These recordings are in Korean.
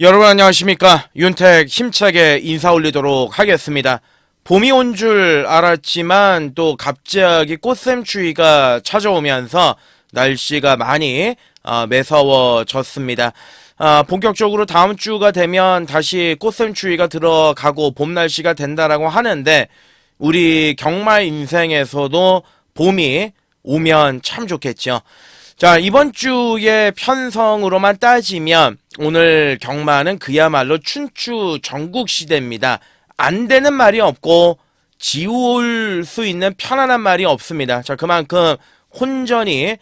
여러분 안녕하십니까. 윤택 힘차게 인사 올리도록 하겠습니다. 봄이 온 줄 알았지만 또 갑자기 꽃샘추위가 찾아오면서 날씨가 많이 매서워졌습니다. 본격적으로 다음 주가 되면 다시 꽃샘추위가 들어가고 봄 날씨가 된다라고 하는데 우리 경마 인생에서도 봄이 오면 참 좋겠죠. 자, 이번 주의 편성으로만 따지면 오늘 경마는 그야말로 춘추 전국시대입니다. 안 되는 말이 없고 지울 수 있는 편안한 말이 없습니다. 자, 그만큼 혼전이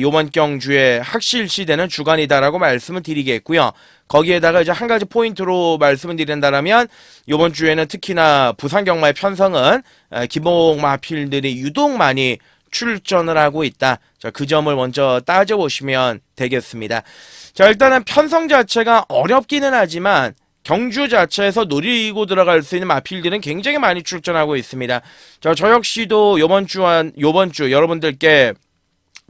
요번 경주의 확실시되는 주간이다라고 말씀을 드리겠고요. 거기에다가 이제 한 가지 포인트로 말씀을 드린다면 요번 주에는 특히나 부산 경마의 편성은 기복마필들이 유독 많이 출전을 하고 있다. 자, 그 점을 먼저 따져보시면 되겠습니다. 자, 일단은 편성 자체가 어렵기는 하지만 경주 자체에서 노리고 들어갈 수 있는 마필들은 굉장히 많이 출전하고 있습니다. 자, 저 역시도 요번 주 여러분들께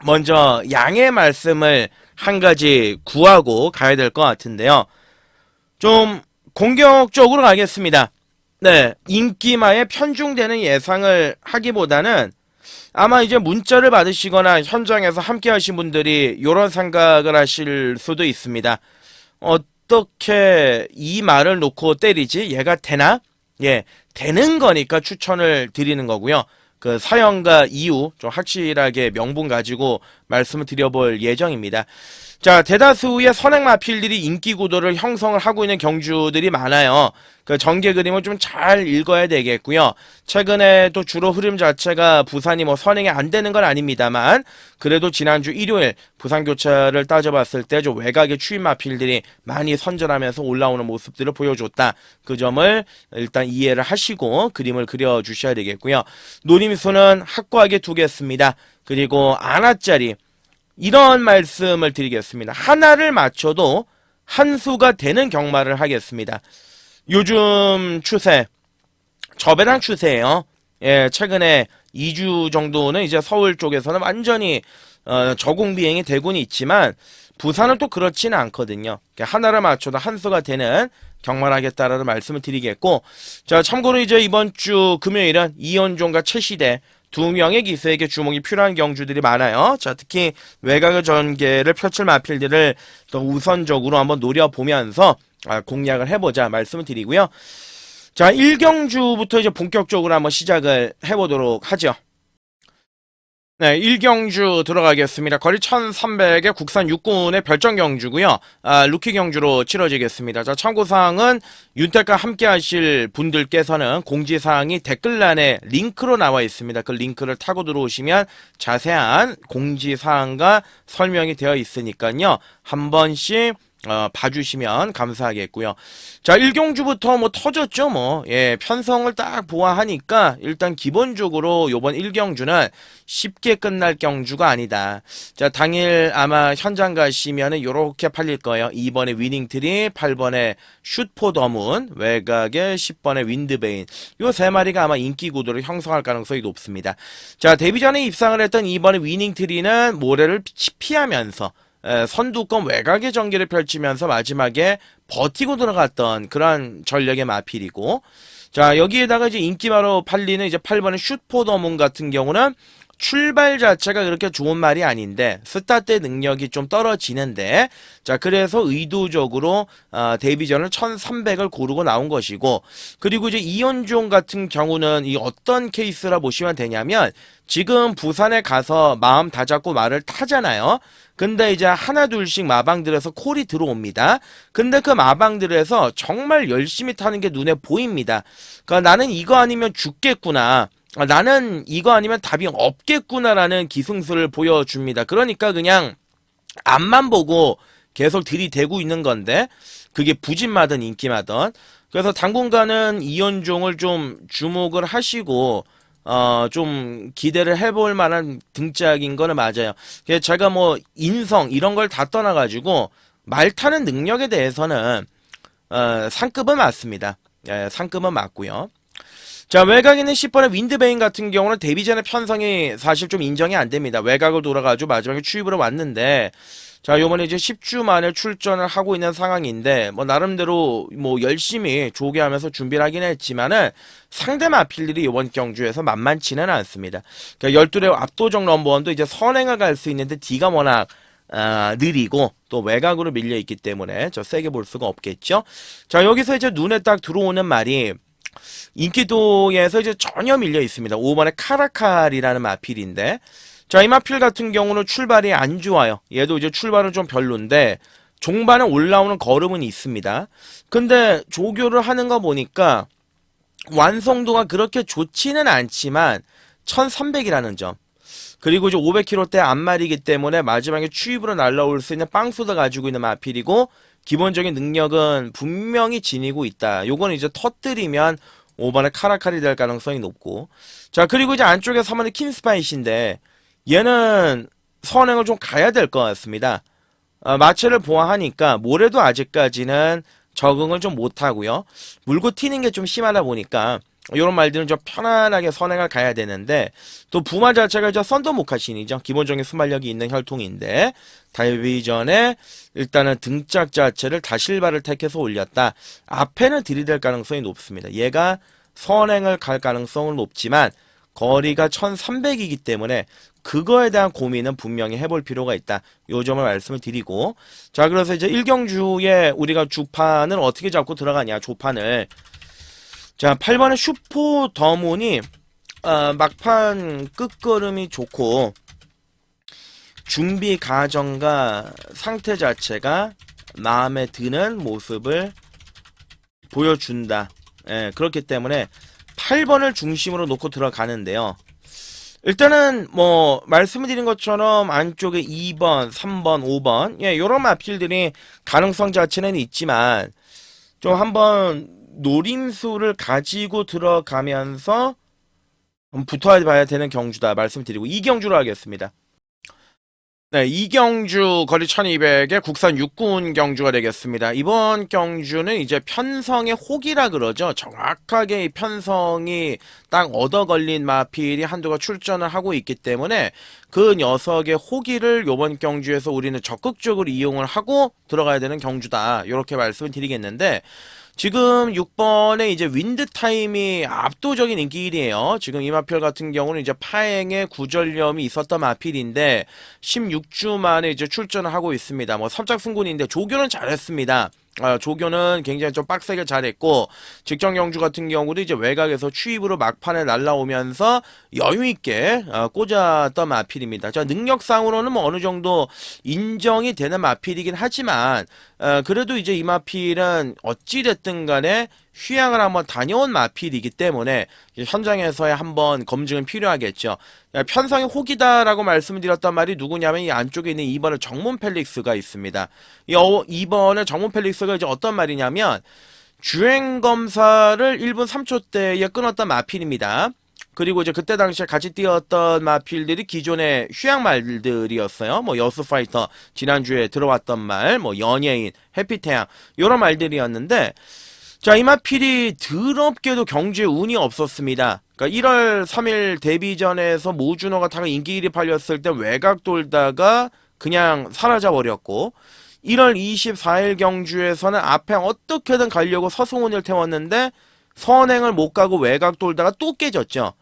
먼저 양해 말씀을 한 가지 구하고 가야 될 것 같은데요. 좀 공격적으로 가겠습니다. 네, 인기마에 편중되는 예상을 하기보다는 아마 이제 문자를 받으시거나 현장에서 함께 하신 분들이 이런 생각을 하실 수도 있습니다. 어떻게 이 말을 놓고 때리지? 얘가 되나? 예, 되는 거니까 추천을 드리는 거고요. 그 사연과 이유 좀 확실하게 명분 가지고 말씀을 드려볼 예정입니다. 자, 대다수의 선행마필들이 인기 구도를 형성을 하고 있는 경주들이 많아요. 그 전개 그림을 좀 잘 읽어야 되겠고요. 최근에 또 주로 흐름 자체가 부산이 뭐 선행이 안 되는 건 아닙니다만 그래도 지난주 일요일 부산 교차를 따져봤을 때 좀 외곽의 추임 마필들이 많이 선전하면서 올라오는 모습들을 보여줬다. 그 점을 일단 이해를 하시고 그림을 그려주셔야 되겠고요. 노림수는 확고하게 두겠습니다. 그리고 안하짜리 이런 말씀을 드리겠습니다. 하나를 맞춰도 한 수가 되는 경마를 하겠습니다. 요즘 추세, 저배당 추세예요. 예, 최근에 2주 정도는 이제 서울 쪽에서는 완전히 저공 비행이 되고는 있지만 부산은 또 그렇지는 않거든요. 하나를 맞춰도 한 수가 되는 경마를 하겠다라는 말씀을 드리겠고, 자, 참고로 이제 이번 주 금요일은 이현종과 최시대 두 명의 기수에게 주목이 필요한 경주들이 많아요. 자, 특히 외곽의 전개를 펼칠 마필들을 더 우선적으로 한번 노려보면서 공략을 해보자 말씀을 드리고요. 자, 1경주부터 이제 본격적으로 한번 시작을 해보도록 하죠. 네, 1경주 들어가겠습니다. 거리 1300의 국산 육군의 별정 경주고요. 루키 경주로 치러지겠습니다. 자, 참고사항은 윤택과 함께 하실 분들께서는 공지사항이 댓글란에 링크로 나와 있습니다. 그 링크를 타고 들어오시면 자세한 공지사항과 설명이 되어 있으니까요. 한 번씩 봐주시면 감사하겠고요. 자, 1경주부터 뭐 터졌죠, 뭐. 예, 편성을 딱 보아하니까 일단 기본적으로 요번 1경주는 쉽게 끝날 경주가 아니다. 자, 당일 아마 현장 가시면은 요렇게 팔릴 거예요. 2번에 위닝트리, 8번에 슛포더문, 외곽에 10번에 윈드베인. 요 세 마리가 아마 인기 구도를 형성할 가능성이 높습니다. 자, 데뷔 전에 입상을 했던 2번의 위닝트리는 모래를 피하면서 선두권 외곽의 전개를 펼치면서 마지막에 버티고 들어갔던 그런 전력의 마필이고, 자, 여기에다가 이제 인기마로 팔리는 이제 8번의 슛포더문 같은 경우는 출발 자체가 그렇게 좋은 말이 아닌데 스타트 능력이 좀 떨어지는데, 자, 그래서 의도적으로 데뷔전을 1300을 고르고 나온 것이고, 그리고 이제 이현종 같은 경우는 이 어떤 케이스라 보시면 되냐면 지금 부산에 가서 마음 다잡고 말을 타잖아요. 근데 이제 하나 둘씩 마방들에서 콜이 들어옵니다. 근데 그 마방들에서 정말 열심히 타는 게 눈에 보입니다. 그러니까 나는 이거 아니면 죽겠구나, 나는 이거 아니면 답이 없겠구나라는 기승수를 보여줍니다. 그러니까 그냥 앞만 보고 계속 들이대고 있는 건데 그게 부진마든 인기마든. 그래서 당분간은 이현종을 좀 주목을 하시고 좀 기대를 해볼 만한 등짝인 거는 맞아요. 제가 뭐 인성 이런 걸 다 떠나가지고 말 타는 능력에 대해서는 상급은 맞습니다. 예, 상급은 맞고요. 자, 외곽에 있는 10번의 윈드베인 같은 경우는 데뷔전의 편성이 사실 좀 인정이 안 됩니다. 외곽을 돌아가지고 마지막에 추입으로 왔는데, 자, 요번에 이제 10주 만에 출전을 하고 있는 상황인데, 뭐, 나름대로, 뭐, 열심히 조개하면서 준비를 하긴 했지만은, 상대 마필들이 요번 경주에서 만만치는 않습니다. 그러니까 12의 압도적 넘버원도 이제 선행을 갈 수 있는데, D가 워낙, 느리고, 또 외곽으로 밀려있기 때문에, 저 세게 볼 수가 없겠죠? 자, 여기서 이제 눈에 딱 들어오는 말이, 인기도에서 이제 전혀 밀려 있습니다. 5번의 카라칼이라는 마필인데, 자, 이 마필 같은 경우는 출발이 안 좋아요. 얘도 이제 출발은 좀 별론데, 종반에 올라오는 걸음은 있습니다. 근데 조교를 하는 거 보니까 완성도가 그렇게 좋지는 않지만 1300이라는 점. 그리고 이제 500km대 앞말이기 때문에 마지막에 추입으로 날라올 수 있는 빵수도 가지고 있는 마필이고, 기본적인 능력은 분명히 지니고 있다. 요거는 이제 터뜨리면 5번에 카라칼이 될 가능성이 높고. 자, 그리고 이제 안쪽에 3번의 킨스파이시인데, 얘는 선행을 좀 가야 될 것 같습니다. 마체를 보아하니까 모래도 아직까지는 적응을 좀 못하고요. 물고 튀는 게 좀 심하다 보니까 이런 말들은 좀 편안하게 선행을 가야 되는데, 또 부마 자체가 저 썬더 모카신이죠. 기본적인 순발력이 있는 혈통인데, 달비 전에 일단은 등짝 자체를 다실바를 택해서 올렸다. 앞에는 들이댈 가능성이 높습니다. 얘가 선행을 갈 가능성은 높지만 거리가 1300이기 때문에 그거에 대한 고민은 분명히 해볼 필요가 있다. 요 점을 말씀을 드리고, 자, 그래서 이제 1경주에 우리가 주판을 어떻게 잡고 들어가냐, 조판을. 자, 8번의 슈퍼 더문이 막판 끝걸음이 좋고 준비 과정과 상태 자체가 마음에 드는 모습을 보여준다. 예, 그렇기 때문에 8번을 중심으로 놓고 들어가는데요. 일단은 뭐 말씀을 드린 것처럼 안쪽에 2번, 3번, 5번 예, 요런 마필들이 가능성 자체는 있지만 좀 한번 노림수를 가지고 들어가면서 붙어야 봐야 되는 경주다 말씀드리고, 이 경주로 하겠습니다. 네, 이경주 거리 1200의 국산 육군 경주가 되겠습니다. 이번 경주는 이제 편성의 혹이라 그러죠. 정확하게 이 편성이 딱 얻어 걸린 마필이 한두가 출전을 하고 있기 때문에 그 녀석의 호기를 이번 경주에서 우리는 적극적으로 이용을 하고 들어가야 되는 경주다. 이렇게 말씀을 드리겠는데, 지금 6번에 이제 윈드 타임이 압도적인 인기 1위에요. 지금 이 마필 같은 경우는 이제 파행에 구전염이 있었던 마필인데 16주 만에 이제 출전을 하고 있습니다. 뭐 삼짝 승군인데 조교는 잘했습니다. 조교는 굉장히 좀 빡세게 잘했고, 직전 경주 같은 경우도 이제 외곽에서 추입으로 막판에 날라오면서 여유있게 꽂았던 마필입니다. 자, 능력상으로는 뭐 어느 정도 인정이 되는 마필이긴 하지만 그래도 이제 이 마필은 어찌됐든 간에 휴양을 한번 다녀온 마필이기 때문에 현장에서의 한번 검증은 필요하겠죠. 편성이 혹이다라고 말씀을 드렸던 말이 누구냐면 이 안쪽에 있는 2번의 정문 펠릭스가 있습니다. 이 2번의 정문 펠릭스가 이제 어떤 말이냐면 주행 검사를 1분 3초대에 끊었던 마필입니다. 그리고 이제 그때 당시에 같이 뛰었던 마필들이 기존의 휴양 말들이었어요. 뭐 여수파이터 지난주에 들어왔던 말, 뭐 연예인, 해피태양 이런 말들이었는데, 자, 이 마필이 더럽게도 경주에 운이 없었습니다. 그러니까 1월 3일 데뷔전에서 모준호가 타가 인기 1위 팔렸을 때 외곽 돌다가 그냥 사라져버렸고, 1월 24일 경주에서는 앞에 어떻게든 가려고 서승훈을 태웠는데 선행을 못 가고 외곽 돌다가 또 깨졌죠.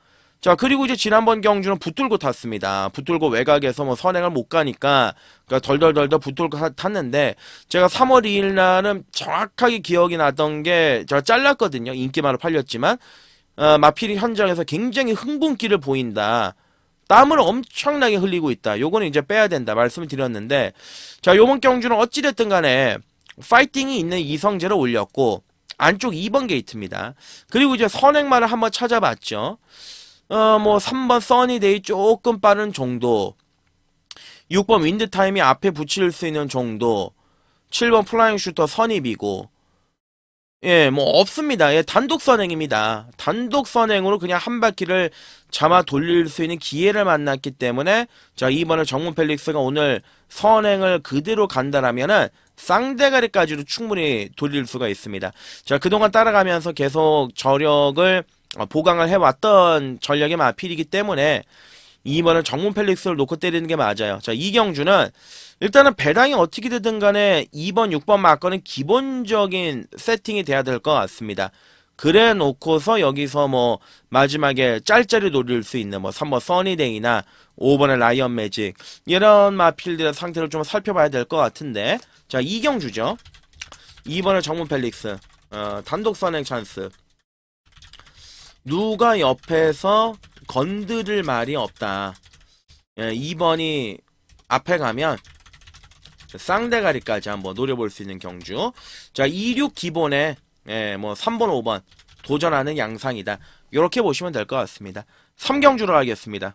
자, 그리고 이제 지난번 경주는 붙들고 탔습니다. 붙들고 외곽에서 뭐 선행을 못 가니까, 그러니까 덜덜덜덜 붙들고 탔는데, 제가 3월 2일 날은 정확하게 기억이 나던 게, 제가 잘랐거든요. 인기만으로 팔렸지만, 마필이 현장에서 굉장히 흥분기를 보인다. 땀을 엄청나게 흘리고 있다. 요거는 이제 빼야 된다. 말씀을 드렸는데, 자, 요번 경주는 어찌됐든 간에, 파이팅이 있는 이성재를 올렸고, 안쪽 2번 게이트입니다. 그리고 이제 선행만을 한번 찾아봤죠. 뭐 3번 써니데이 조금 빠른 정도, 6번 윈드타임이 앞에 붙일 수 있는 정도, 7번 플라잉 슈터 선입이고, 예, 뭐 없습니다. 예, 단독 선행입니다. 단독 선행으로 그냥 한 바퀴를 잡아 돌릴 수 있는 기회를 만났기 때문에, 자, 이번에 정문 펠릭스가 오늘 선행을 그대로 간다라면은 쌍대가리까지도 충분히 돌릴 수가 있습니다. 자, 그동안 따라가면서 계속 저력을 보강을 해왔던 전력의 마필이기 때문에 2번은 정문 펠릭스를 놓고 때리는 게 맞아요. 자, 이경주는 일단은 배당이 어떻게 되든 간에 2번, 6번 마커는 기본적인 세팅이 돼야 될 것 같습니다. 그래 놓고서 여기서 뭐 마지막에 짤짤이 노릴 수 있는 뭐 3번 써니데이나 5번의 라이언 매직 이런 마필들의 상태를 좀 살펴봐야 될 것 같은데, 자, 이경주죠. 2번의 정문 펠릭스, 단독 선행 찬스. 누가 옆에서 건드릴 말이 없다. 2번이 앞에 가면 쌍대가리까지 한번 노려볼 수 있는 경주. 자, 26 기본에 뭐 3번, 5번 도전하는 양상이다. 이렇게 보시면 될 것 같습니다. 3경주로 하겠습니다.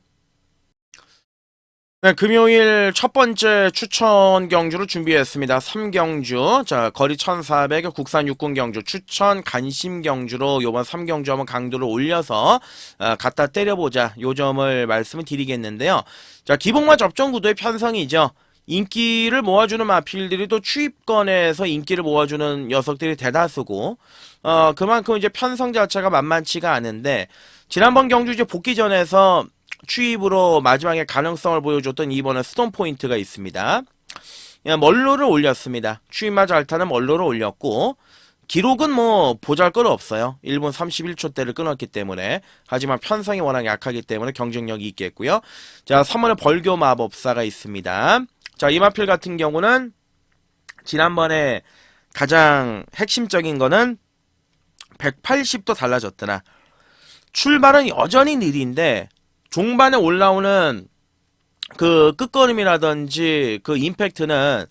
네, 금요일 첫 번째 추천 경주를 준비했습니다. 3경주. 자, 거리 1400에 국산 육군 경주 추천 간심 경주로 요번 3경주 한번 강도를 올려서 갖다 때려보자. 요 점을 말씀을 드리겠는데요. 자, 기복마 접종 구도의 편성이죠. 인기를 모아주는 마필들이 또 추입권에서 인기를 모아주는 녀석들이 대다수고, 그만큼 이제 편성 자체가 만만치가 않은데, 지난번 경주 이제 복귀전에서 추입으로 마지막에 가능성을 보여줬던 2번은 스톤 포인트가 있습니다. 멀로를 올렸습니다. 추입마 잘 타는 멀로를 올렸고, 기록은 뭐 보잘것 없어요. 1분 31초대를 끊었기 때문에. 하지만 편성이 워낙 약하기 때문에 경쟁력이 있겠고요. 자, 3번에 벌교 마법사가 있습니다. 자, 이 마필 같은 경우는 지난번에 가장 핵심적인 거는 180도 달라졌더라. 출발은 여전히 느린데 종반에 올라오는 그 끝걸음이라든지 그 임팩트는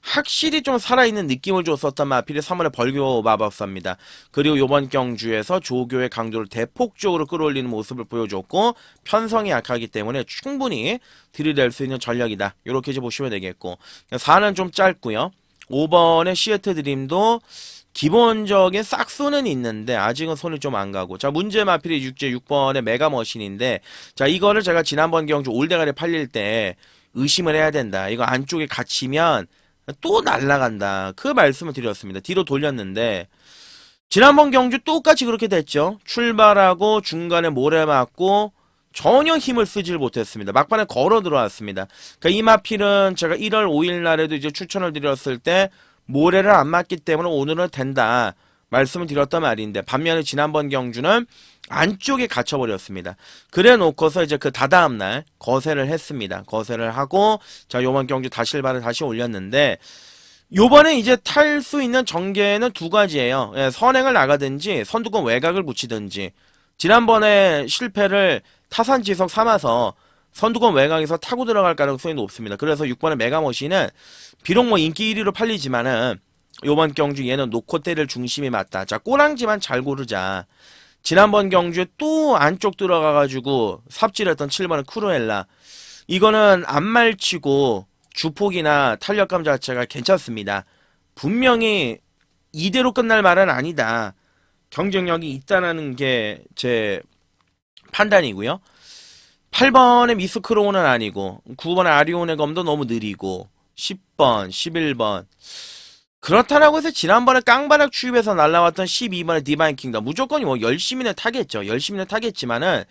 확실히 좀 살아있는 느낌을 줬었던 마필이 3월의 벌교 마법사입니다. 그리고 이번 경주에서 조교의 강도를 대폭적으로 끌어올리는 모습을 보여줬고, 편성이 약하기 때문에 충분히 들이댈 수 있는 전략이다. 이렇게 이제 보시면 되겠고, 4는 좀 짧고요. 5번의 시애트 드림도 기본적인 싹수는 있는데 아직은 손이 좀 안 가고, 자, 문제 마필이 6번의 메가머신인데, 자, 이거를 제가 지난번 경주 올대가리 팔릴 때 의심을 해야 된다. 이거 안쪽에 갇히면 또 날아간다. 그 말씀을 드렸습니다. 뒤로 돌렸는데 지난번 경주 똑같이 그렇게 됐죠. 출발하고 중간에 모래 맞고 전혀 힘을 쓰질 못했습니다. 막판에 걸어 들어왔습니다. 그러니까 이 마필은 제가 1월 5일 날에도 이제 추천을 드렸을 때 모래를 안 맞기 때문에 오늘은 된다 말씀을 드렸단 말인데, 반면에 지난번 경주는 안쪽에 갇혀버렸습니다. 그래 놓고서 이제 그 다다음날 거세를 했습니다. 거세를 하고, 자, 요번 경주 다실바를 다시 올렸는데, 요번에 이제 탈 수 있는 전개는 두 가지예요. 선행을 나가든지 선두권 외곽을 붙이든지. 지난번에 실패를 타산지석 삼아서 선두권 외곽에서 타고 들어갈 가능성이 높습니다. 그래서 6번의 메가머신은 비록 뭐 인기 1위로 팔리지만은 요번 경주 얘는 놓고 때릴 중심이 맞다. 자, 꼬랑지만 잘 고르자. 지난번 경주에 또 안쪽 들어가가지고 삽질했던 7번의 크루엘라. 이거는 안 말치고 주폭이나 탄력감 자체가 괜찮습니다. 분명히 이대로 끝날 말은 아니다. 경쟁력이 있다는 게 제 판단이고요. 8번의 미스 크로우는 아니고 9번의 아리온의 검도 너무 느리고 10번, 11번 그렇다라고 해서 지난번에 깡바락 추입해서 날라왔던 12번의 디바인 킹덤 무조건 뭐 열심히는 타겠죠. 열심히는 타겠지만은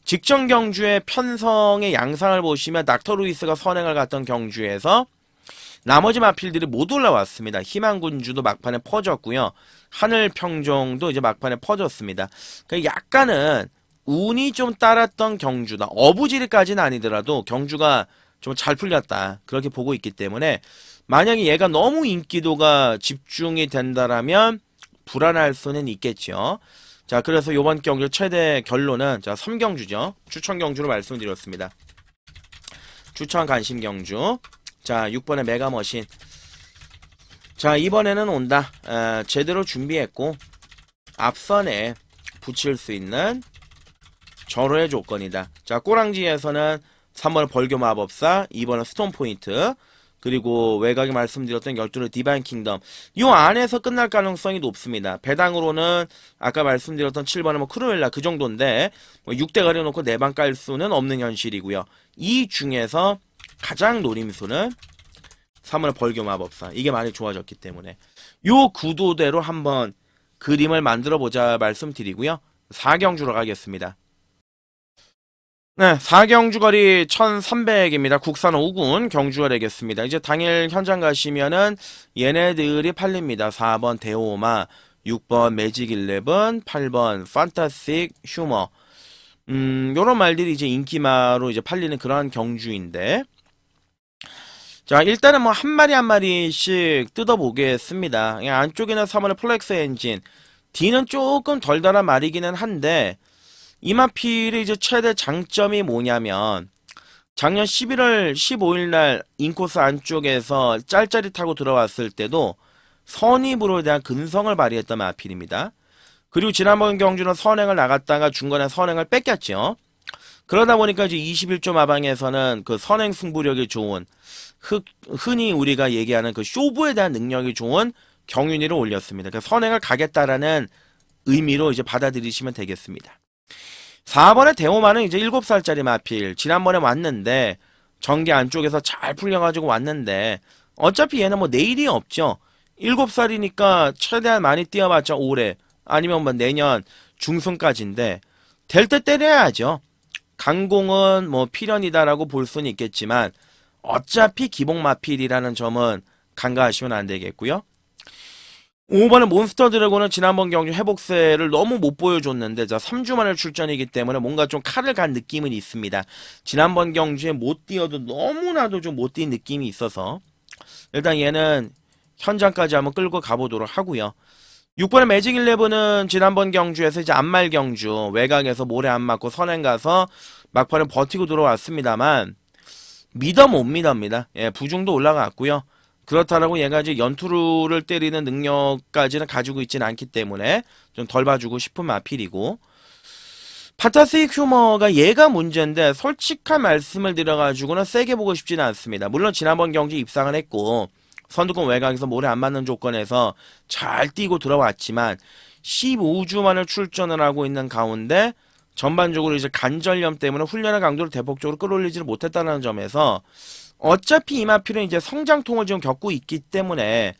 직전 경주의 편성의 양상을 보시면 닥터 루이스가 선행을 갔던 경주에서 나머지 마필들이 못 올라왔습니다. 희망군주도 막판에 퍼졌고요. 하늘평정도 이제 막판에 퍼졌습니다. 그러니까 약간은 운이 좀 따랐던 경주다. 어부지리까지는 아니더라도 경주가 좀 잘 풀렸다. 그렇게 보고 있기 때문에 만약에 얘가 너무 인기도가 집중이 된다라면 불안할 수는 있겠죠. 자, 그래서 요번 경주 최대 결론은 자 3경주죠. 추천 경주로 말씀드렸습니다. 추천 간심 경주. 자, 6번의 메가머신. 자, 이번에는 온다. 제대로 준비했고 앞선에 붙일 수 있는 절호의 조건이다. 자, 꼬랑지에서는 3번은 벌교 마법사, 2번은 스톤 포인트, 그리고 외곽에 말씀드렸던 12의 디바인 킹덤. 이 안에서 끝날 가능성이 높습니다. 배당으로는 아까 말씀드렸던 7번은 뭐 크루엘라 그 정도인데 뭐 6대 가려놓고 4방 깔 수는 없는 현실이고요. 이 중에서 가장 노림수는 3번의 벌교 마법사. 이게 많이 좋아졌기 때문에 요 구도대로 한번 그림을 만들어 보자 말씀드리고요. 4경주로 가겠습니다. 네, 4경주 거리 1300입니다. 국산 5군 경주가 되겠습니다. 이제 당일 현장 가시면은 얘네들이 팔립니다. 4번 대오마, 6번 매직 11, 8번 판타스틱 휴머. 요런 말들이 이제 인기마로 이제 팔리는 그러한 경주인데. 자, 일단은 뭐 한 마리 한 마리씩 뜯어보겠습니다. 그냥 안쪽에는 3번의 플렉스 엔진. D는 조금 덜 달한 말이기는 한데, 이마필의 이제 최대 장점이 뭐냐면 작년 11월 15일 날 인코스 안쪽에서 짤짤이 타고 들어왔을 때도 선입으로 대한 근성을 발휘했던 마필입니다. 그리고 지난번 경주는 선행을 나갔다가 중간에 선행을 뺏겼죠. 그러다 보니까 이제 21조 마방에서는 그 선행 승부력이 좋은 흔히 우리가 얘기하는 그 쇼부에 대한 능력이 좋은 경윤이를 올렸습니다. 그러니까 선행을 가겠다라는 의미로 이제 받아들이시면 되겠습니다. 4번의 대호마는 이제 7살짜리 마필. 지난번에 왔는데 전개 안쪽에서 잘 풀려가지고 왔는데 어차피 얘는 뭐 내일이 없죠. 7살이니까 최대한 많이 뛰어봤자 올해 아니면 뭐 내년 중순까지인데 될 때 때려야죠. 강공은 뭐 필연이다라고 볼 수는 있겠지만 어차피 기복 마필이라는 점은 간과하시면 안 되겠고요. 5번은 몬스터 드래곤은 지난번 경주 회복세를 너무 못 보여줬는데 자 3주 만에 출전이기 때문에 뭔가 좀 칼을 간 느낌은 있습니다. 지난번 경주에 못 뛰어도 너무나도 좀 못 뛴 느낌이 있어서 일단 얘는 현장까지 한번 끌고 가보도록 하고요. 6번의 매직 11은 지난번 경주에서 이제 안말 경주 외곽에서 모래 안 맞고 선행 가서 막판에 버티고 들어왔습니다만 못 믿습니다. 예, 부중도 올라갔고요. 그렇다라고 얘가 이제 연투를 때리는 능력까지는 가지고 있지는 않기 때문에 좀 덜 봐주고 싶은 마필이고 판타스틱 휴머가 얘가 문제인데 솔직한 말씀을 드려가지고는 세게 보고 싶지는 않습니다. 물론 지난번 경기 입상을 했고 선두권 외곽에서 모래 안 맞는 조건에서 잘 뛰고 들어왔지만 15주 만에 출전을 하고 있는 가운데 전반적으로 이제 관절염 때문에 훈련의 강도를 대폭적으로 끌어올리지를 못했다는 점에서 어차피 이마필은 이제 성장통을 지금 겪고 있기 때문에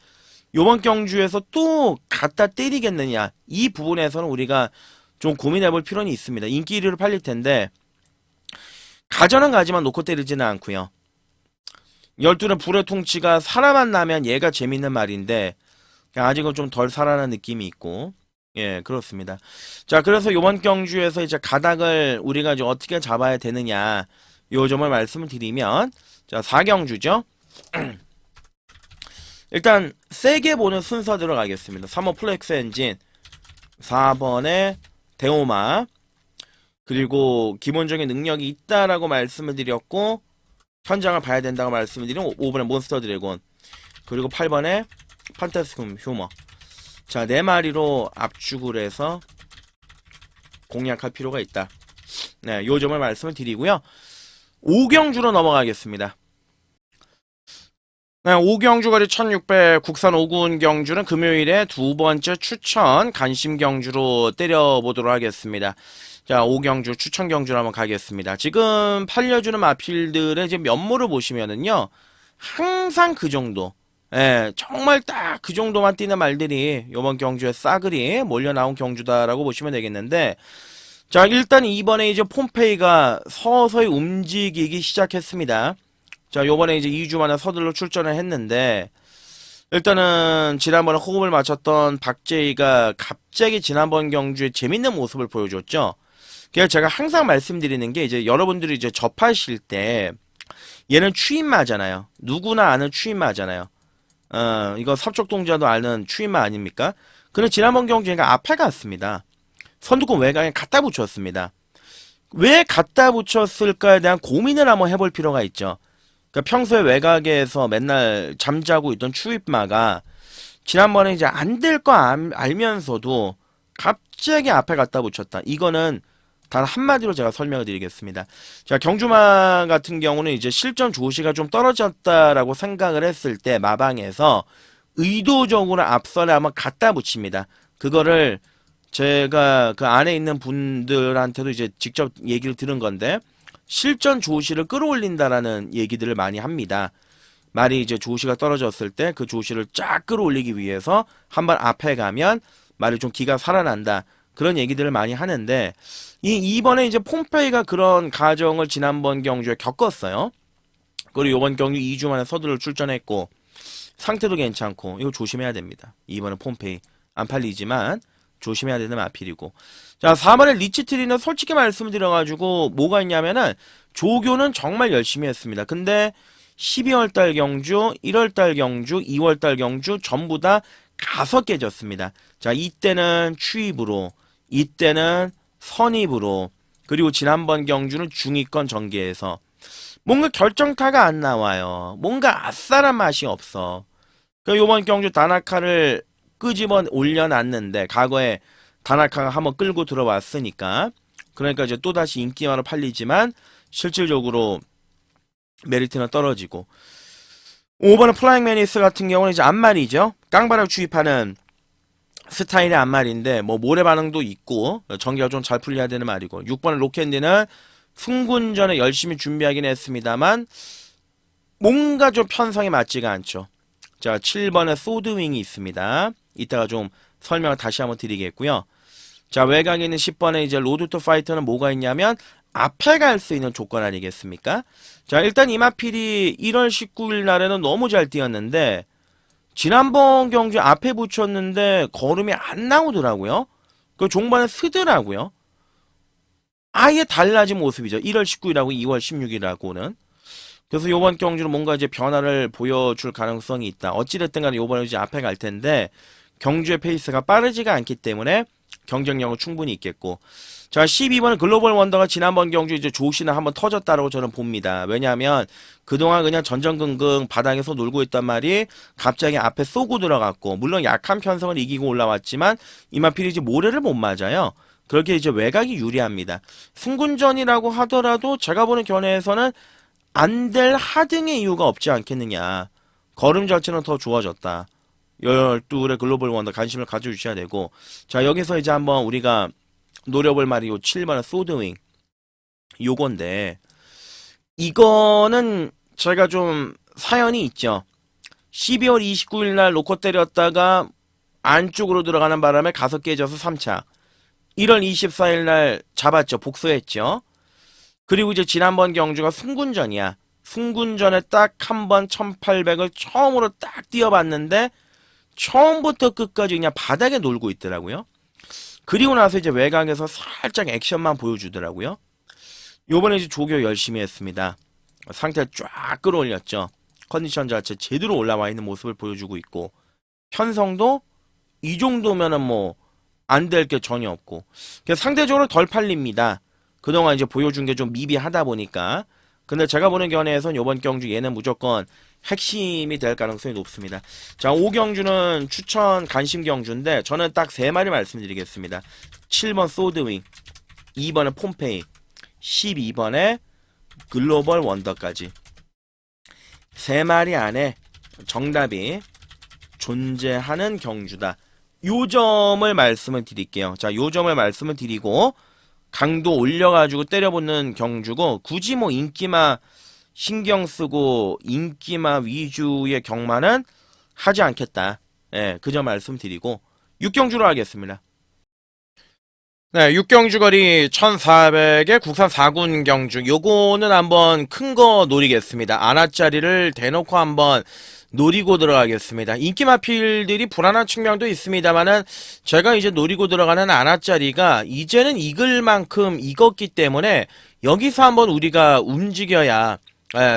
요번 경주에서 또 갖다 때리겠느냐 이 부분에서는 우리가 좀 고민해볼 필요는 있습니다. 인기 1위로 팔릴 텐데 가져는 가지만 놓고 때리지는 않고요. 12는 불의 통치가 살아만 나면 얘가 재밌는 말인데 아직은 좀 덜 살아난 느낌이 있고 예 그렇습니다. 자 그래서 요번 경주에서 이제 가닥을 우리가 이제 어떻게 잡아야 되느냐 요 점을 말씀을 드리면 자 4경주죠. 일단 세게 보는 순서 들어가겠습니다. 3번 플렉스 엔진 4번에 대오마 그리고 기본적인 능력이 있다라고 말씀을 드렸고 현장을 봐야 된다고 말씀을 드린 5번에 몬스터 드래곤 그리고 8번에 판타스틱 휴머 자 4마리로 압축을 해서 공략할 필요가 있다. 네, 요 점을 말씀을 드리고요. 5경주로 넘어가겠습니다. 네, 5경주 거리 1600 국산 5군 경주는 금요일에 두 번째 추천 간심 경주로 때려보도록 하겠습니다. 자, 5경주 추천 경주로 한번 가겠습니다. 지금 팔려주는 마필들의 이제 면모를 보시면은요, 항상 그 정도. 예, 정말 딱 그 정도만 뛰는 말들이 이번 경주에 싸그리 몰려 나온 경주다라고 보시면 되겠는데, 자, 일단 이번에 이제 폼페이가 서서히 움직이기 시작했습니다. 자, 요번에 이제 2주 만에 서둘러 출전을 했는데, 일단은 지난번에 호흡을 맞췄던 박재희가 갑자기 지난번 경주에 재밌는 모습을 보여줬죠. 그래서 제가 항상 말씀드리는 게 이제 여러분들이 이제 접하실 때 얘는 추임마잖아요. 누구나 아는 추임마잖아요. 이거 삽족동자도 아는 추임마 아닙니까? 근데 지난번 경주에가 앞에 갔습니다. 선두권 외곽에 갖다 붙였습니다. 왜 갖다 붙였을까에 대한 고민을 한번 해볼 필요가 있죠. 그러니까 평소에 외곽에서 맨날 잠자고 있던 추임마가 지난번에 이제 안 될 거 알면서도 갑자기 앞에 갖다 붙였다. 이거는 단 한마디로 제가 설명을 드리겠습니다. 자, 경주마 같은 경우는 이제 실전 조시가 좀 떨어졌다라고 생각을 했을 때 마방에서 의도적으로 앞선에 한번 갖다 붙입니다. 그거를 제가 그 안에 있는 분들한테도 이제 직접 얘기를 들은 건데 실전 조시를 끌어올린다라는 얘기들을 많이 합니다. 말이 이제 조시가 떨어졌을 때 그 조시를 쫙 끌어올리기 위해서 한번 앞에 가면 말이 좀 기가 살아난다. 그런 얘기들을 많이 하는데 이번에 이제 폼페이가 그런 가정을 지난번 경주에 겪었어요. 그리고 이번 경주 2주 만에 서두를 출전했고 상태도 괜찮고 이거 조심해야 됩니다. 이번에 폼페이 안 팔리지만 조심해야 되는 마필이고. 자, 4번에 리치트리는 솔직히 말씀드려가지고 뭐가 있냐면은 조교는 정말 열심히 했습니다. 근데 12월달 경주, 1월달 경주, 2월달 경주 전부 다 가서 깨졌습니다. 자, 이때는 추입으로, 이때는 선입으로, 그리고 지난번 경주는 중위권 전개에서 뭔가 결정타가 안 나와요. 뭔가 아싸란 맛이 없어. 그 요번 경주 다나카를 끄집어 올려놨는데 과거에 다나카가 한번 끌고 들어왔으니까 그러니까 이제 또다시 인기만으로 팔리지만 실질적으로 메리트는 떨어지고 5번은 플라잉 매니스 같은 경우는 이제 앞말이죠. 깡바락 주입하는 스타일의 앞말인데 뭐 모래 반응도 있고 전개가 좀 잘 풀려야 되는 말이고 6번은 로캔디는 승군전에 열심히 준비하긴 했습니다만 뭔가 좀 편성이 맞지가 않죠. 자, 7번에 소드윙이 있습니다. 이따가 좀 설명을 다시 한번 드리겠고요. 자, 외곽에 있는 10번에 이제 로드 투 파이터는 뭐가 있냐면 앞에 갈 수 있는 조건 아니겠습니까? 자, 일단 이마필이 1월 19일 날에는 너무 잘 뛰었는데 지난번 경주 앞에 붙였는데 걸음이 안 나오더라고요. 그 종반에 쓰더라고요. 아예 달라진 모습이죠. 1월 19일하고 2월 16일하고는. 그래서 이번 경주는 뭔가 이제 변화를 보여줄 가능성이 있다. 어찌됐든 간에 이번에 이제 앞에 갈 텐데 경주의 페이스가 빠르지가 않기 때문에 경쟁력은 충분히 있겠고. 자, 12번은 글로벌 원더가 지난번 경주 이제 조시나 한번 터졌다라고 저는 봅니다. 왜냐하면 그동안 그냥 전전긍긍 바닥에서 놀고 있단 말이 갑자기 앞에 쏘고 들어갔고, 물론 약한 편성을 이기고 올라왔지만 이마필이 이제 모래를 못 맞아요. 그렇게 이제 외곽이 유리합니다. 승군전이라고 하더라도 제가 보는 견해에서는 안 될 하등의 이유가 없지 않겠느냐. 걸음 자체는 더 좋아졌다. 12의 글로벌 원더 관심을 가져주셔야 되고. 자, 여기서 이제 한번 우리가 노려볼 말이 요 7번의 소드윙 요건데 이거는 제가 좀 사연이 있죠. 12월 29일 날 놓고 때렸다가 안쪽으로 들어가는 바람에 가서 깨져서 3차 1월 24일 날 잡았죠. 복수했죠. 그리고 이제 지난번 경주가 승군전이야. 승군전에 딱 한 번 1800을 처음으로 딱 뛰어봤는데 처음부터 끝까지 그냥 바닥에 놀고 있더라고요. 그리고 나서 이제 외곽에서 살짝 액션만 보여주더라고요. 요번에 이제 조교 열심히 했습니다. 상태 쫙 끌어올렸죠. 컨디션 자체 제대로 올라와 있는 모습을 보여주고 있고 편성도 이 정도면은 뭐 안 될 게 전혀 없고 상대적으로 덜 팔립니다. 그동안 이제 보여준 게 좀 미비하다 보니까. 근데 제가 보는 견해에선 요번 경주 얘는 무조건 핵심이 될 가능성이 높습니다. 자, 5경주는 추천 관심 경주인데 저는 딱 3마리 말씀드리겠습니다. 7번 소드윙, 2번은 폼페이, 12번에 글로벌 원더까지 3마리 안에 정답이 존재하는 경주다. 요 점을 말씀을 드릴게요. 자, 요 점을 말씀을 드리고 강도 올려가지고 때려붙는 경주고 굳이 뭐 인기마 신경 쓰고 인기마 위주의 경마는 하지 않겠다. 예, 그 점 말씀드리고 6경주로 하겠습니다. 네, 6경주 거리 1400에 국산 4군 경주 요거는 한번 큰 거 노리겠습니다. 아나짜리를 대놓고 한번 노리고 들어가겠습니다. 인기마필들이 불안한 측면도 있습니다만은 제가 이제 노리고 들어가는 아나짜리가 이제는 익을 만큼 익었기 때문에 여기서 한번 우리가 움직여야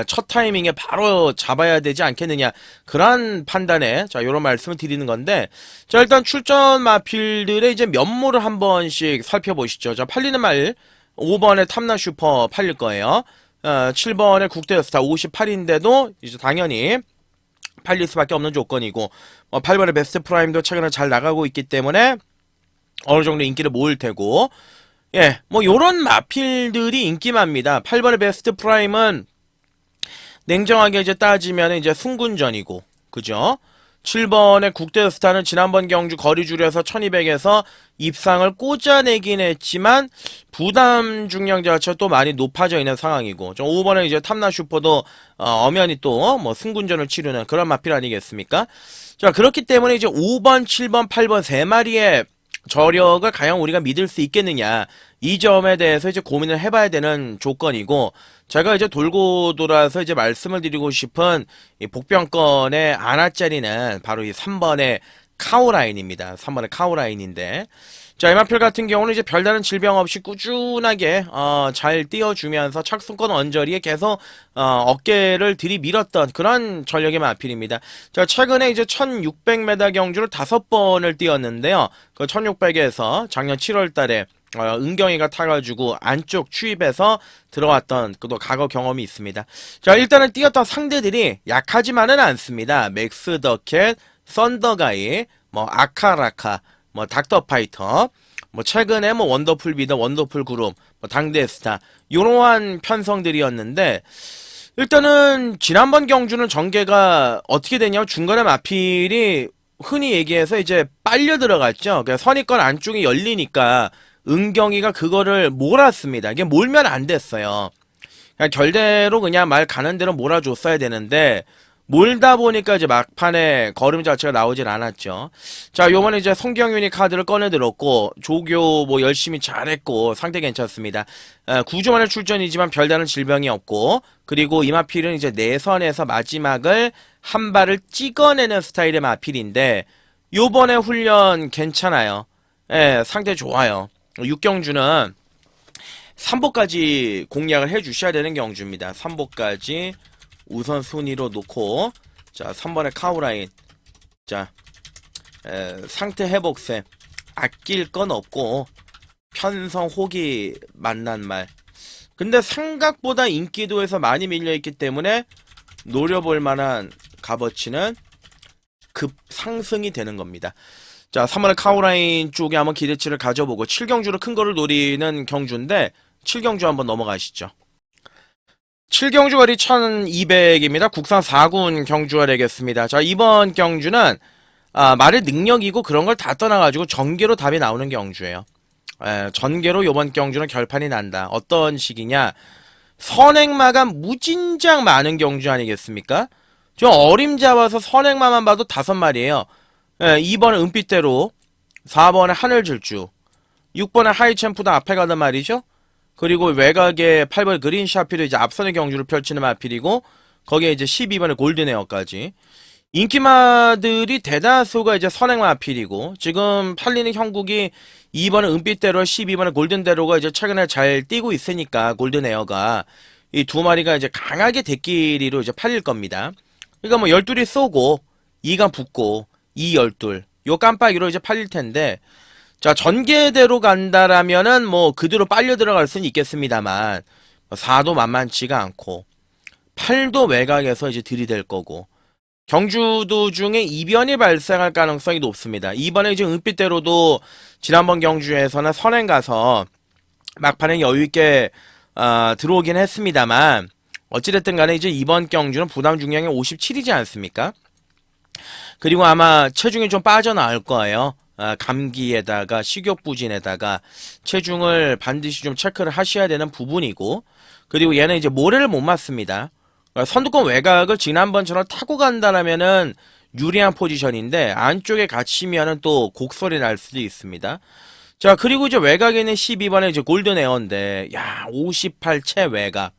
첫 타이밍에 바로 잡아야 되지 않겠느냐 그런 판단에 자 요런 말씀을 드리는 건데 자 일단 출전 마필들의 이제 면모를 한 번씩 살펴보시죠. 자 팔리는 말 5번에 탐나 슈퍼 팔릴 거예요. 7번에 국대스타 58인데도 이제 당연히 팔릴 수밖에 없는 조건이고 8번의 베스트 프라임도 최근에 잘 나가고 있기 때문에 어느 정도 인기를 모을 테고 예 뭐 요런 마필들이 인기마입니다. 8번의 베스트 프라임은 냉정하게 이제 따지면 이제 승군전이고 그죠? 7번의 국대스타는 지난번 경주 거리 줄여서 1200에서 입상을 꽂아내긴 했지만 부담 중량 자체가 또 많이 높아져 있는 상황이고 5번에 이제 탐나 슈퍼도 엄연히 또 뭐 승군전을 치르는 그런 마필 아니겠습니까? 자 그렇기 때문에 이제 5번, 7번, 8번 세 마리의 저력을 과연 우리가 믿을 수 있겠느냐. 이 점에 대해서 이제 고민을 해봐야 되는 조건이고, 제가 이제 돌고 돌아서 이제 말씀을 드리고 싶은 이 복병권의 안하짜리는 바로 이 3번의 카오라인입니다. 3번의 카오라인인데, 자, 이마필 같은 경우는 이제 별다른 질병 없이 꾸준하게 잘 띄워주면서 착순권 언저리에 계속 어깨를 들이밀었던 그런 전력의 마필입니다. 자, 최근에 이제 1600m 경주를 5번을 뛰었는데요. 그 1600에서 작년 7월달에 은경이가 타가지고 안쪽 추입해서 들어왔던 그도 과거 경험이 있습니다. 자, 일단은 뛰었던 상대들이 약하지만은 않습니다. 맥스 더캣, 썬더가이, 뭐 아카라카, 뭐 닥터파이터, 뭐 최근에 뭐 원더풀 비더, 원더풀 그룹, 뭐 당대스타 이러한 편성들이었는데, 일단은 지난번 경주는 전개가 어떻게 되냐면 중간에 마필이 흔히 얘기해서 이제 빨려 들어갔죠. 그러니까 선입권 안쪽이 열리니까 은경이가 그거를 몰았습니다. 이게 몰면 안 됐어요. 그냥 결대로 그냥 말 가는 대로 몰아줬어야 되는데, 몰다 보니까 이제 막판에 걸음 자체가 나오질 않았죠. 자, 요번에 이제 송경윤이 카드를 꺼내들었고, 조교 뭐 열심히 잘했고, 상태 괜찮습니다. 9주 만에 출전이지만 별다른 질병이 없고, 그리고 이마필은 이제 내선에서 마지막을 한 발을 찍어내는 스타일의 마필인데, 요번에 훈련 괜찮아요. 예, 상태 좋아요. 6경주는 3보까지 공략을 해주셔야 되는 경주입니다. 3보까지 우선순위로 놓고, 자, 3번의 카우라인. 자, 상태 회복세. 아낄 건 없고, 편성 호기 만난 말. 근데 생각보다 인기도에서 많이 밀려있기 때문에 노려볼 만한 값어치는 급 상승이 되는 겁니다. 자, 3번의 카우라인 쪽에 한번 기대치를 가져보고, 7경주로 큰 거를 노리는 경주인데, 7경주 한번 넘어가시죠. 7경주 거리 1200입니다. 국산 4군 경주가 되겠습니다. 자, 이번 경주는 말의 능력이고 그런 걸 다 떠나가지고 전개로 답이 나오는 경주예요. 전개로 이번 경주는 결판이 난다. 어떤 식이냐, 선행마가 무진장 많은 경주 아니겠습니까? 저 어림잡아서 선행마만 봐도 5마리예요. 2번은 은빛대로, 4번은 하늘질주, 6번은 하이챔프도 앞에 가던 말이죠. 그리고 외곽에 8번 그린샤피도 이제 앞선의 경주를 펼치는 마필이고, 거기에 이제 12번의 골든에어까지. 인기마들이 대다수가 이제 선행 마필이고, 지금 팔리는 형국이 2번은 은빛대로, 12번의 골든대로가 이제 최근에 잘 뛰고 있으니까, 골든에어가. 이 두 마리가 이제 강하게 대끼리로 이제 팔릴 겁니다. 그러니까 뭐 12이 쏘고, 2가 붙고, 2, 12. 요 깜빡이로 이제 팔릴 텐데, 자, 전개대로 간다라면은 뭐 그대로 빨려 들어갈 수는 있겠습니다만, 4도 만만치가 않고, 8도 외곽에서 이제 들이댈 거고, 경주 중에 이변이 발생할 가능성이 높습니다. 이번에 이제 은빛대로도 지난번 경주에서는 선행 가서 막판에 여유있게 들어오긴 했습니다만, 어찌됐든 간에 이제 이번 경주는 부담 중량이 57이지 않습니까? 그리고 아마 체중이 좀 빠져나올 거예요. 감기에다가 식욕부진에다가 체중을 반드시 좀 체크를 하셔야 되는 부분이고, 그리고 얘는 이제 모래를 못 맞습니다. 선두권 외곽을 지난번처럼 타고 간다라면은 유리한 포지션인데, 안쪽에 갇히면은 또 곡소리 날 수도 있습니다. 자, 그리고 이제 외곽에 있는 12번에 이제 골든에어인데, 야, 58채 외곽.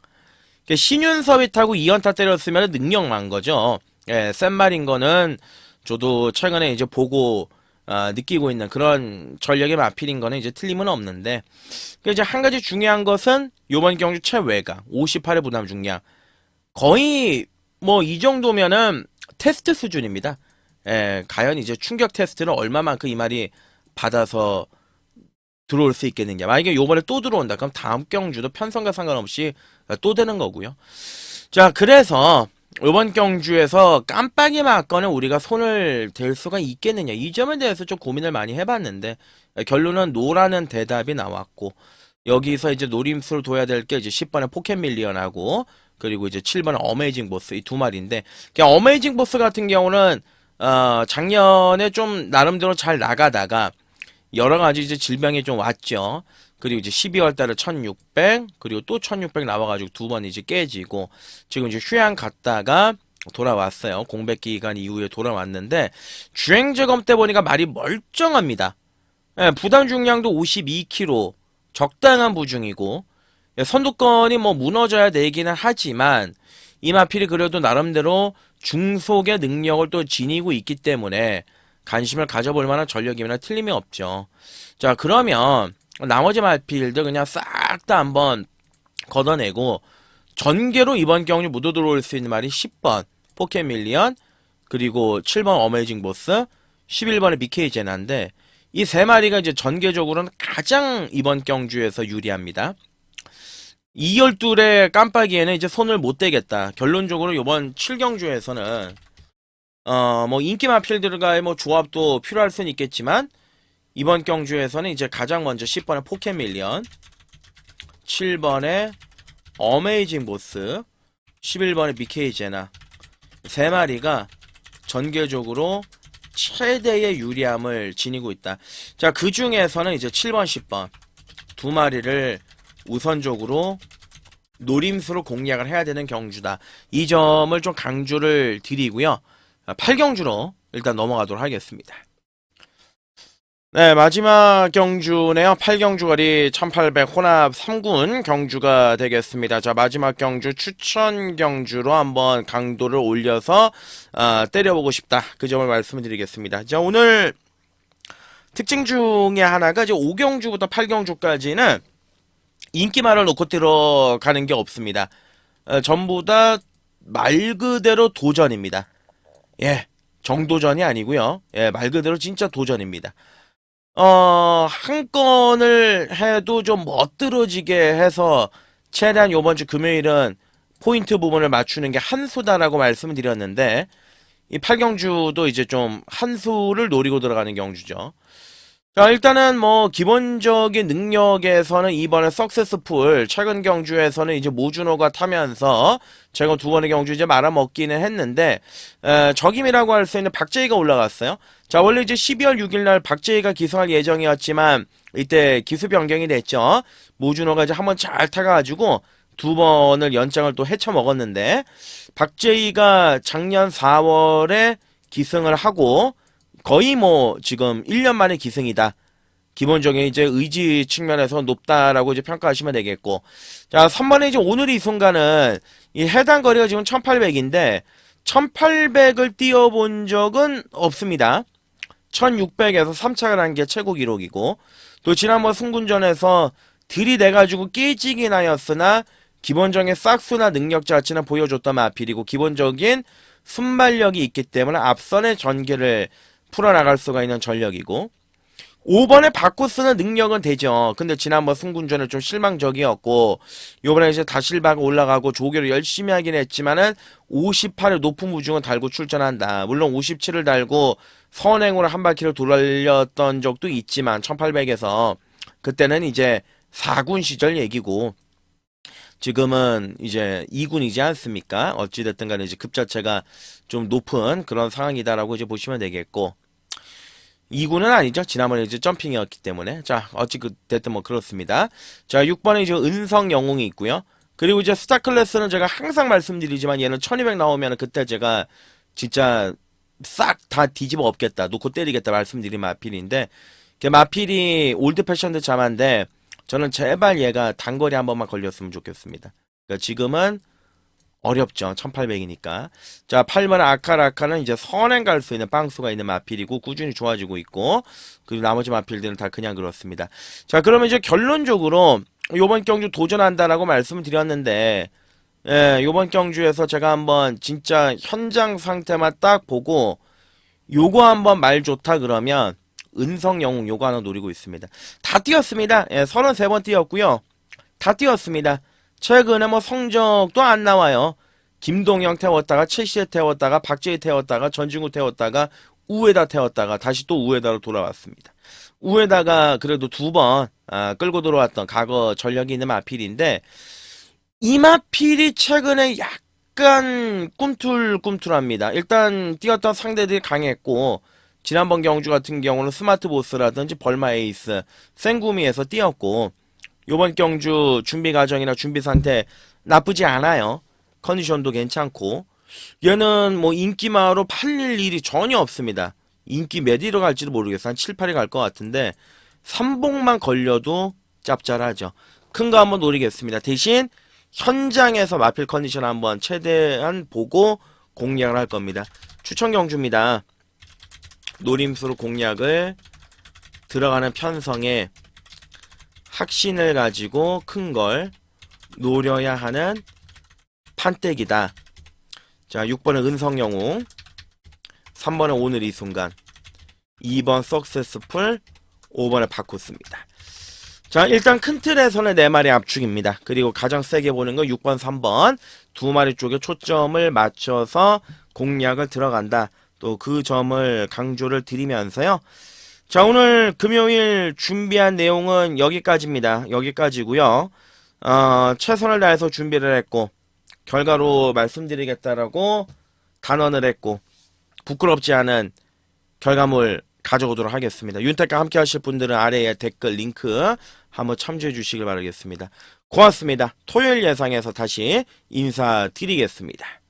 신윤섭이 타고 2연타 때렸으면 능력만 거죠. 예, 센 말인 거는 저도 최근에 이제 보고 느끼고 있는 그런 전력의 마필인 거는 이제 틀림은 없는데, 이제 한 가지 중요한 것은 요번 경주 최외곽 58의 부담 중량, 거의 뭐 이 정도면은 테스트 수준입니다. 예, 과연 이제 충격 테스트를 얼마만큼 이 말이 받아서 들어올 수 있겠느냐. 만약에 요번에 또 들어온다 그럼 다음 경주도 편성과 상관없이 또 되는 거고요. 자, 그래서 이번 경주에서 깜빡이 맞거나 우리가 손을 댈 수가 있겠느냐, 이 점에 대해서 좀 고민을 많이 해봤는데, 결론은 노라는 대답이 나왔고, 여기서 이제 노림수를 둬야 될 게 이제 10번의 포켓 밀리언하고, 그리고 이제 7번의 어메이징 보스, 이 두 마리인데, 그냥 어메이징 보스 같은 경우는 작년에 좀 나름대로 잘 나가다가 여러 가지 이제 질병이 좀 왔죠. 그리고 이제 12월 달에 1600, 그리고 또 1600 나와가지고 두 번 이제 깨지고, 지금 이제 휴양 갔다가 돌아왔어요. 공백 기간 이후에 돌아왔는데, 주행 점검 때 보니까 말이 멀쩡합니다. 예, 부담 중량도 52kg, 적당한 부중이고, 예, 선두권이 뭐 무너져야 되기는 하지만, 이 마필이 그래도 나름대로 중속의 능력을 또 지니고 있기 때문에, 관심을 가져볼 만한 전력이면 틀림이 없죠. 자, 그러면, 나머지 마필들 그냥 싹 다 한번 걷어내고, 전개로 이번 경주 무도 들어올 수 있는 말이 10번, 포켓밀리언, 그리고 7번 어메이징 보스, 11번의 미케이 제나인데, 이 세 마리가 이제 전개적으로는 가장 이번 경주에서 유리합니다. 이 12의 깜빡이에는 이제 손을 못 대겠다. 결론적으로 이번 7경주에서는 뭐 인기 마필들과의 뭐 조합도 필요할 수는 있겠지만 이번 경주에서는 이제 가장 먼저 10번의 포켓밀리언, 7번의 어메이징 보스, 11번의 미케이 제나 세 마리가 전개적으로 최대의 유리함을 지니고 있다. 자, 그 중에서는 이제 7번, 10번 두 마리를 우선적으로 노림수로 공략을 해야 되는 경주다. 이 점을 좀 강조를 드리고요. 8경주로 일단 넘어가도록 하겠습니다. 네, 마지막 경주네요. 8경주거리 1800 혼합 3군 경주가 되겠습니다. 자, 마지막 경주 추천 경주로 한번 강도를 올려서 때려보고 싶다. 그 점을 말씀을 드리겠습니다. 자, 오늘 특징 중에 하나가 이제 5경주부터 8경주까지는 인기말을 놓고 들어가는 게 없습니다. 전부 다 말 그대로 도전입니다. 예, 정도전이 아니고요. 예, 말 그대로 진짜 도전입니다. 한 건을 해도 좀 멋들어지게 해서 최대한 요번 주 금요일은 포인트 부분을 맞추는 게 한 수다라고 말씀을 드렸는데 이 8경주도 이제 좀 한 수를 노리고 들어가는 경주죠. 자, 일단은 뭐 기본적인 능력에서는 이번에 석세스풀 최근 경주에서는 이제 모준호가 타면서 제가 두 번의 경주 이제 말아먹기는 했는데 적임이라고 할 수 있는 박재희가 올라갔어요. 자, 원래 이제 12월 6일날 박재희가 기수할 예정이었지만 이때 기수 변경이 됐죠. 모준호가 이제 한번 잘 타가지고 두 번을 연장을 또 헤쳐먹었는데 박재희가 작년 4월에 기승을 하고 거의 뭐 지금 1년 만에 기승이다. 기본적인 이제 의지 측면에서 높다라고 이제 평가하시면 되겠고. 자, 3번에 이제 오늘 이 순간은 이 해당 거리가 지금 1800인데 1800을 뛰어본 적은 없습니다. 1600에서 3착을 한 게 최고 기록이고 또 지난번 승군전에서 들이대가지고 깨지긴 하였으나 기본적인 싹수나 능력 자체는 보여줬던 마필이고 기본적인 순발력이 있기 때문에 앞선의 전개를 풀어나갈 수가 있는 전력이고 5번에 바꿔 쓰는 능력은 되죠. 근데 지난번 승군전에 좀 실망적이었고 요번에 이제 다실바가 올라가고 조교를 열심히 하긴 했지만은 58의 높은 무중은 달고 출전한다. 물론 57을 달고 선행으로 한 바퀴를 돌렸던 적도 있지만 1800에서 그때는 이제 4군 시절 얘기고 지금은 이제 2군이지 않습니까? 어찌됐든 간에 이제 급 자체가 좀 높은 그런 상황이다라고 이제 보시면 되겠고 2군은 아니죠. 지난번에 이제 점핑이었기 때문에. 자, 어찌됐든 뭐 그렇습니다. 자, 6번에 이제 은성 영웅이 있고요. 그리고 이제 스타 클래스는 제가 항상 말씀드리지만 얘는 1200 나오면 그때 제가 진짜 싹 다 뒤집어 엎겠다. 놓고 때리겠다 말씀드린 마필인데 마필이 올드 패션드 자만데 저는 제발 얘가 단거리 한 번만 걸렸으면 좋겠습니다. 그러니까 지금은 어렵죠. 1800이니까. 자, 8번 아카라카는 이제 선행 갈 수 있는 빵수가 있는 마필이고 꾸준히 좋아지고 있고 그리고 나머지 마필들은 다 그냥 그렇습니다. 자, 그러면 이제 결론적으로 요번 경주 도전한다라고 말씀을 드렸는데 예, 요번 경주에서 제가 한번 진짜 현장 상태만 딱 보고 요거 한번 말 좋다 그러면 은성 영웅 요거 하나 노리고 있습니다. 다 뛰었습니다. 예, 33번 뛰었고요. 다 뛰었습니다. 최근에 뭐 성적도 안 나와요. 김동영 태웠다가 최시에 태웠다가 박재희 태웠다가 전진구 태웠다가 우에다 태웠다가 다시 또 우에다로 돌아왔습니다. 우에다가 그래도 두 번 끌고 들어왔던 과거 전력이 있는 마필인데 이 마필이 최근에 약간 꿈틀꿈틀합니다. 일단 뛰었던 상대들이 강했고 지난번 경주 같은 경우는 스마트 보스라든지 벌마 에이스, 생구미에서 뛰었고 요번 경주 준비 과정이나 준비 상태 나쁘지 않아요. 컨디션도 괜찮고 얘는 뭐 인기마로 팔릴 일이 전혀 없습니다. 인기 몇 위로 갈지도 모르겠어. 한 7, 8위 갈 것 같은데 삼봉만 걸려도 짭짤하죠. 큰 거 한번 노리겠습니다. 대신 현장에서 마필 컨디션 한번 최대한 보고 공략을 할 겁니다. 추천 경주입니다. 노림수로 공략을 들어가는 편성에 확신을 가지고 큰 걸 노려야 하는 판때기다. 자, 6번은 은성영웅, 3번은 오늘 이 순간, 2번 석세스풀, 5번에 바쿠스입니다. 자, 일단 큰 틀에서는 4마리 압축입니다. 그리고 가장 세게 보는 건 6번, 3번 2마리 쪽에 초점을 맞춰서 공략을 들어간다. 또 그 점을 강조를 드리면서요. 자, 오늘 금요일 준비한 내용은 여기까지입니다. 여기까지고요. 최선을 다해서 준비를 했고 결과로 말씀드리겠다라고 단언을 했고 부끄럽지 않은 결과물 가져오도록 하겠습니다. 윤택과 함께 하실 분들은 아래에 댓글 링크 한번 참조해 주시길 바라겠습니다. 고맙습니다. 토요일 예상에서 다시 인사드리겠습니다.